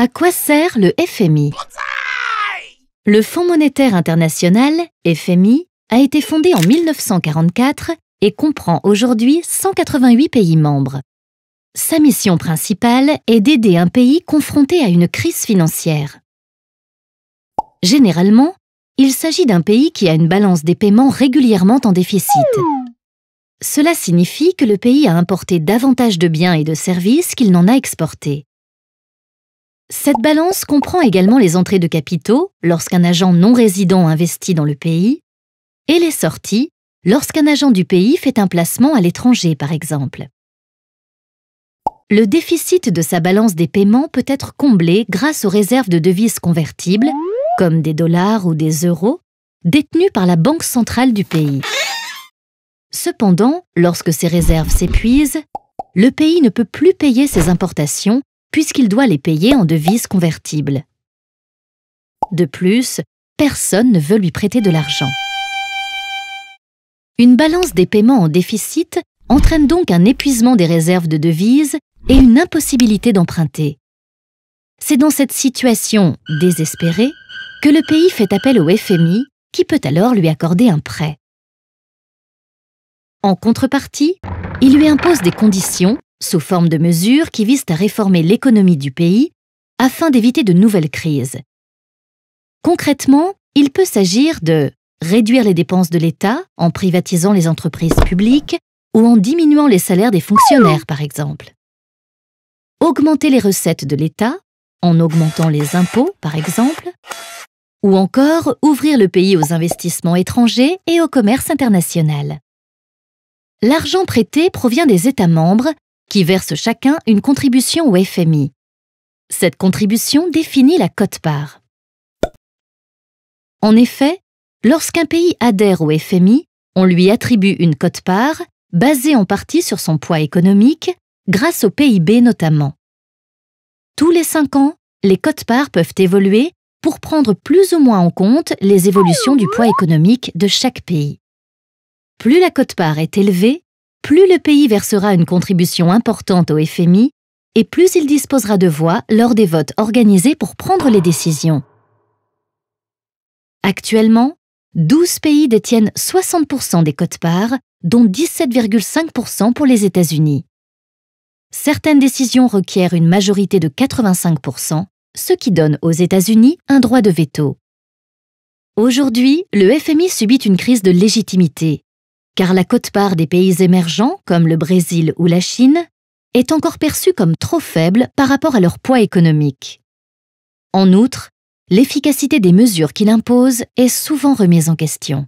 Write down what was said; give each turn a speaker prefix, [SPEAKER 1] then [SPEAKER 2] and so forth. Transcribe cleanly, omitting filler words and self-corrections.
[SPEAKER 1] À quoi sert le FMI? Le Fonds monétaire international, FMI, a été fondé en 1944 et comprend aujourd'hui 188 pays membres. Sa mission principale est d'aider un pays confronté à une crise financière. Généralement, il s'agit d'un pays qui a une balance des paiements régulièrement en déficit. Cela signifie que le pays a importé davantage de biens et de services qu'il n'en a exportés. Cette balance comprend également les entrées de capitaux lorsqu'un agent non résident investit dans le pays et les sorties lorsqu'un agent du pays fait un placement à l'étranger, par exemple. Le déficit de sa balance des paiements peut être comblé grâce aux réserves de devises convertibles, comme des dollars ou des euros, détenues par la Banque centrale du pays. Cependant, lorsque ces réserves s'épuisent, le pays ne peut plus payer ses importations puisqu'il doit les payer en devises convertibles. De plus, personne ne veut lui prêter de l'argent. Une balance des paiements en déficit entraîne donc un épuisement des réserves de devises et une impossibilité d'emprunter. C'est dans cette situation désespérée que le pays fait appel au FMI, qui peut alors lui accorder un prêt. En contrepartie, il lui impose des conditions, sous forme de mesures qui visent à réformer l'économie du pays afin d'éviter de nouvelles crises. Concrètement, il peut s'agir de réduire les dépenses de l'État en privatisant les entreprises publiques ou en diminuant les salaires des fonctionnaires, par exemple. Augmenter les recettes de l'État en augmentant les impôts, par exemple, ou encore ouvrir le pays aux investissements étrangers et au commerce international. L'argent prêté provient des États membres qui versent chacun une contribution au FMI. Cette contribution définit la quote-part. En effet, lorsqu'un pays adhère au FMI, on lui attribue une quote-part basée en partie sur son poids économique, grâce au PIB notamment. Tous les 5 ans, les quote-parts peuvent évoluer pour prendre plus ou moins en compte les évolutions du poids économique de chaque pays. Plus la quote-part est élevée, plus le pays versera une contribution importante au FMI et plus il disposera de voix lors des votes organisés pour prendre les décisions. Actuellement, 12 pays détiennent 60% des quote-parts, dont 17,5% pour les États-Unis. Certaines décisions requièrent une majorité de 85%, ce qui donne aux États-Unis un droit de veto. Aujourd'hui, le FMI subit une crise de légitimité, car la quote-part des pays émergents, comme le Brésil ou la Chine, est encore perçue comme trop faible par rapport à leur poids économique. En outre, l'efficacité des mesures qu'il impose est souvent remise en question.